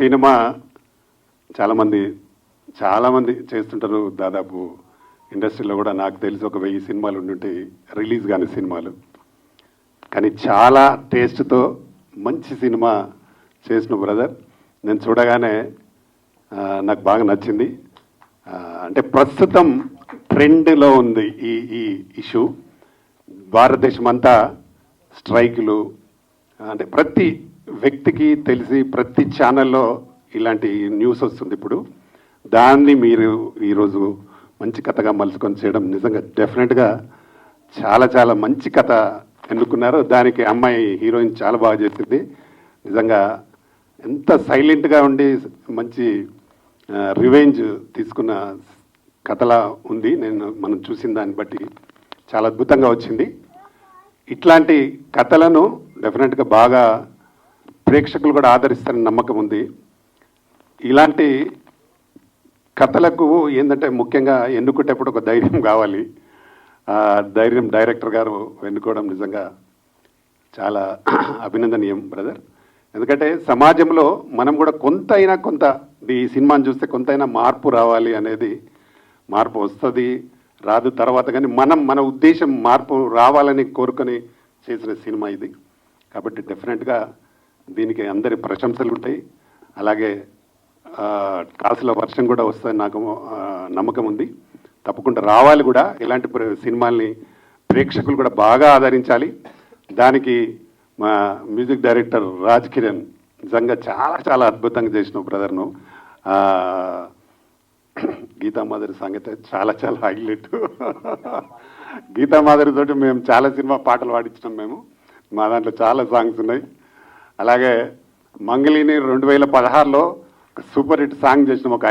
Cinema చాలామంది చేస్తుంటారు. దాదాపు ఇండస్ట్రీలో కూడా నాకు తెలిసి ఒక 1000 సినిమాలు ఉండుంటే రిలీజ్ కాని సినిమాలు. కానీ చాలా టేస్ట్తో మంచి సినిమా చేసిన బ్రదర్. నేను చూడగానే నాకు బాగా నచ్చింది. అంటే ప్రస్తుతం ట్రెండ్లో ఉంది ఈ ఇష్యూ. భారతదేశం అంతా స్ట్రైకులు, అంటే ప్రతి వ్యక్తికి తెలిసి ప్రతి ఛానల్లో ఇలాంటి న్యూస్ వస్తుంది. ఇప్పుడు దాన్ని మీరు ఈరోజు మంచి కథగా మలుచుకొని చేయడం నిజంగా డెఫినెట్గా చాలా మంచి కథ ఎన్నుకున్నారు. దానికి అమ్మాయి హీరోయిన్ చాలా బాగా చేసింది. నిజంగా ఎంత సైలెంట్గా ఉండి మంచి రివెంజ్ తీసుకున్న కథలా ఉంది. మనం చూసిన దాన్ని బట్టి చాలా అద్భుతంగా వచ్చింది. ఇట్లాంటి కథలను డెఫినెట్గా బాగా ప్రేక్షకులు కూడా ఆదరిస్తారని నమ్మకం ఉంది. ఇలాంటి కథలకు ఏంటంటే ముఖ్యంగా ఎన్నుకునేటప్పుడు ఒక ధైర్యం కావాలి. ధైర్యం డైరెక్టర్ గారు ఎన్నుకోవడం నిజంగా చాలా అభినందనీయం బ్రదర్. ఎందుకంటే సమాజంలో మనం కూడా కొంత ఈ సినిమాని చూస్తే కొంతైనా మార్పు రావాలి అనేది, మార్పు వస్తుంది రాదు తర్వాత, కానీ మన ఉద్దేశం మార్పు రావాలని కోరుకొని చేసిన సినిమా ఇది. కాబట్టి డెఫినెట్గా దీనికి అందరి ప్రశంసలు ఉంటాయి. అలాగే కాసుల వర్షం కూడా వస్తుందని నాకు నమ్మకం ఉంది. తప్పకుండా రావాలి కూడా. ఇలాంటి సినిమాల్ని ప్రేక్షకులు కూడా బాగా ఆదరించాలి. దానికి మా మ్యూజిక్ డైరెక్టర్ రాజ్ కిరణ్ నిజంగా చాలా అద్భుతంగా చేసిన బ్రదర్ను. గీతామాధురి సంగతి చాలా హైలైట్. గీతామాధురి తోటి మేము చాలా సినిమా పాటలు పాడించినాం. మా దాంట్లో చాలా సాంగ్స్ ఉన్నాయి. అలాగే మంగళిని 2016లో సూపర్ హిట్ సాంగ్ చేసినాం. ఒక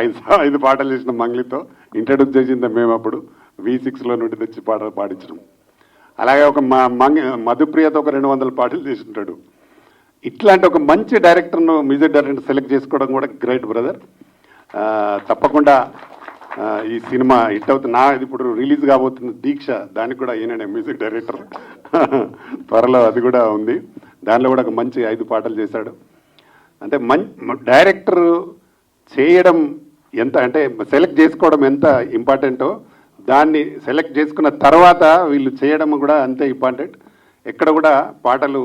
5 పాటలు చేసినాం మంగళితో. ఇంట్రడ్యూస్ చేసింది మేము అప్పుడు V6లో నుండి తెచ్చి పాటలు పాడించినాం. అలాగే ఒక మధుప్రియతో ఒక 200 పాటలు చేసింటాడు. ఇట్లాంటి ఒక మంచి డైరెక్టర్ను మ్యూజిక్ డైరెక్టర్ సెలెక్ట్ చేసుకోవడం కూడా గ్రేట్ బ్రదర్. తప్పకుండా ఈ సినిమా హిట్ అవుతుంది. ఇప్పుడు రిలీజ్ కాబోతున్న దీక్ష, దానికి కూడా ఈయననే మ్యూజిక్ డైరెక్టర్. త్వరలో అది కూడా ఉంది. దానిలో కూడా ఒక మంచి 5 పాటలు చేశాడు. అంటే డైరెక్టర్ చేయడం ఎంత, అంటే సెలెక్ట్ చేసుకోవడం ఎంత ఇంపార్టెంటో, దాన్ని సెలెక్ట్ చేసుకున్న తర్వాత వీళ్ళు చేయడం కూడా అంతే ఇంపార్టెంట్. ఎక్కడ కూడా పాటలు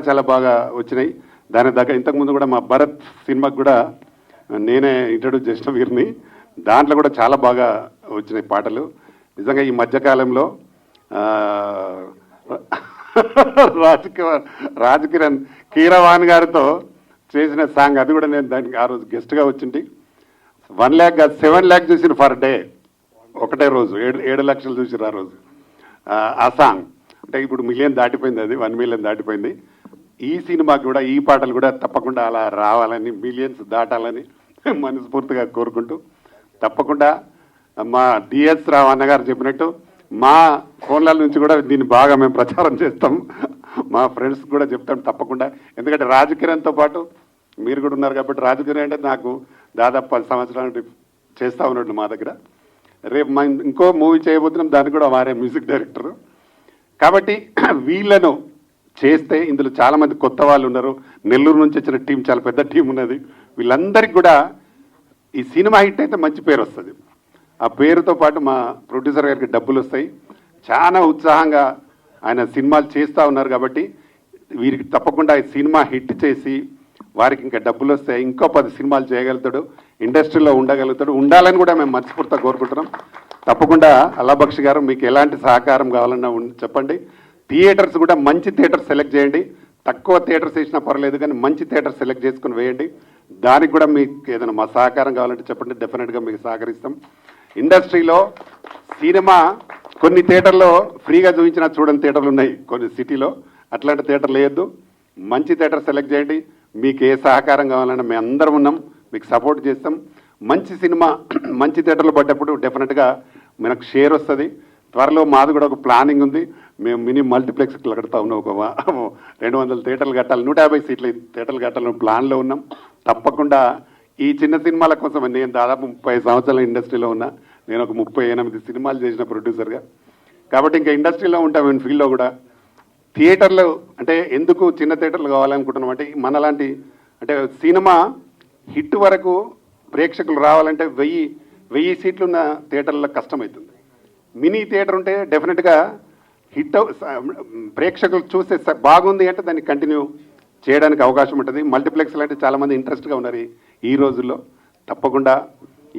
చాలా బాగా వచ్చినాయి. దాని దగ్గర ఇంతకుముందు కూడా మా భరత్ సినిమాకి కూడా నేనే ఇంట్రడ్యూస్ చేసిన వీరిని. దాంట్లో కూడా చాలా బాగా వచ్చినాయి పాటలు. నిజంగా ఈ మధ్యకాలంలో రాజ్ కిరణ్ కీరవాణి గారితో చేసిన సాంగ్, అది కూడా నేను దానికి ఆ రోజు గెస్ట్గా వచ్చింది. 1 lakh కాదు 7 lakh చూసిన ఫర్ డే. ఒకటే రోజు 7 లక్షలు చూసిరు ఆ రోజు. ఆ సాంగ్ అంటే ఇప్పుడు మిలియన్ దాటిపోయింది, అది 1 million దాటిపోయింది. ఈ సినిమాకి కూడా ఈ పాటలు కూడా తప్పకుండా అలా రావాలని, మిలియన్స్ దాటాలని మనస్ఫూర్తిగా కోరుకుంటూ, తప్పకుండా మా డిఎస్ రావు అన్నగారు చెప్పినట్టు మా ఫోన్ల నుంచి కూడా దీన్ని బాగా మేము ప్రచారం చేస్తాం. మా ఫ్రెండ్స్ కూడా చెప్తాం తప్పకుండా. ఎందుకంటే రాజ్ కిరణ్తో పాటు మీరు కూడా ఉన్నారు కాబట్టి, రాజ్ కిరణ్ అంటే నాకు దాదాపు 10 సంవత్సరాల నుండి చేస్తూ ఉన్నట్టు మా దగ్గర. రేపు ఇంకో మూవీ చేయబోతున్నాం, దానికి కూడా వారే మ్యూజిక్ డైరెక్టరు. కాబట్టి వీళ్ళను చేస్తే ఇందులో చాలామంది కొత్త వాళ్ళు ఉన్నారు. నెల్లూరు నుంచి వచ్చిన టీం, చాలా పెద్ద టీం ఉన్నది. వీళ్ళందరికీ కూడా ఈ సినిమా హిట్ అయితే మంచి పేరు వస్తుంది. ఆ పేరుతో పాటు మా ప్రొడ్యూసర్ గారికి డబ్బులు వస్తాయి. చాలా ఉత్సాహంగా ఆయన సినిమాలు చేస్తూ ఉన్నారు. కాబట్టి వీరికి తప్పకుండా ఈ సినిమా హిట్ చేసి వారికి ఇంకా డబ్బులు వస్తాయి, ఇంకో 10 సినిమాలు చేయగలుగుతాడు, ఇండస్ట్రీలో ఉండగలుగుతాడు. ఉండాలని కూడా మేము మనస్ఫూర్తిగా కోరుకుంటున్నాం. తప్పకుండా అల్లాబక్షి గారు మీకు ఎలాంటి సహకారం కావాలన్నా చెప్పండి. థియేటర్స్ కూడా మంచి థియేటర్ సెలెక్ట్ చేయండి. తక్కువ థియేటర్స్ వేసినా పర్లేదు, కానీ మంచి థియేటర్ సెలెక్ట్ చేసుకుని వేయండి. దానికి కూడా మీకు ఏదైనా మా సహకారం కావాలంటే చెప్పండి, డెఫినెట్గా మీకు సహకరిస్తాం. ఇండస్ట్రీలో సినిమా కొన్ని థియేటర్లో ఫ్రీగా చూపించిన చూడని థియేటర్లు ఉన్నాయి కొన్ని సిటీలో. అట్లాంటి థియేటర్లు వేయద్దు, మంచి థియేటర్ సెలెక్ట్ చేయండి. మీకు ఏ సహకారం కావాలన్నా మేము అందరం ఉన్నాం, మీకు సపోర్ట్ చేస్తాం. మంచి సినిమా మంచి థియేటర్లో పడ్డప్పుడు డెఫినెట్గా మనకు షేర్ వస్తుంది. త్వరలో మాది కూడా ఒక ప్లానింగ్ ఉంది. మేము మినీ మల్టీప్లెక్స్ కడతా ఉన్నాం. ఒక 200 థియేటర్లు కట్టాలి, 150 సీట్ల థియేటర్లు కట్టాలని ప్లాన్లో ఉన్నాం. తప్పకుండా ఈ చిన్న సినిమాల కోసం నేను దాదాపు 30 సంవత్సరాల ఇండస్ట్రీలో ఉన్నా. నేను ఒక 38 సినిమాలు చేసిన ప్రొడ్యూసర్గా. కాబట్టి ఇంకా ఇండస్ట్రీలో ఉంటాం, ఫీల్డ్లో కూడా. థియేటర్లు అంటే ఎందుకు చిన్న థియేటర్లు కావాలనుకుంటున్నాం అంటే మనలాంటి అంటే సినిమా హిట్ వరకు ప్రేక్షకులు రావాలంటే 1000 సీట్లున్న థియేటర్లో కష్టమవుతుంది. మినీ థియేటర్ ఉంటే డెఫినెట్గా హిట్ ప్రేక్షకులు చూస్తే బాగుంది అంటే దాన్ని కంటిన్యూ చేయడానికి అవకాశం ఉంటుంది. మల్టీప్లెక్స్లు అంటే చాలామంది ఇంట్రెస్ట్గా ఉన్నారు ఈ రోజుల్లో. తప్పకుండా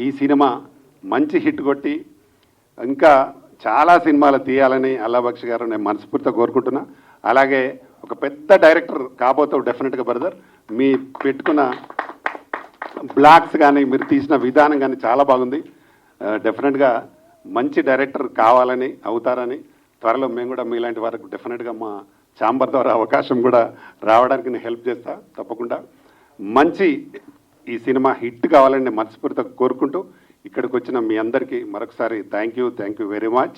ఈ సినిమా మంచి హిట్ కొట్టి ఇంకా చాలా సినిమాలు తీయాలని అల్లాబక్షి గారు నేను మనస్ఫూర్తిగా కోరుకుంటున్నా. అలాగే ఒక పెద్ద డైరెక్టర్ కాబోతావు డెఫినెట్గా బ్రదర్. మీ పెట్టుకున్న బ్లాక్స్ కానీ మీరు తీసిన విధానం కానీ చాలా బాగుంది. డెఫినెట్గా మంచి డైరెక్టర్ కావాలని అవుతారని త్వరలో మేము కూడా మీలాంటి వారికి డెఫినెట్గా మా ఛాంబర్ ద్వారా అవకాశం కూడా రావడానికి నేను హెల్ప్ చేస్తా. తప్పకుండా మంచి ఈ సినిమా హిట్ కావాలని నేను మనస్ఫూర్తిగా కోరుకుంటూ ఇక్కడికి వచ్చిన మీ అందరికీ మరొకసారి థ్యాంక్ యూ వెరీ మచ్.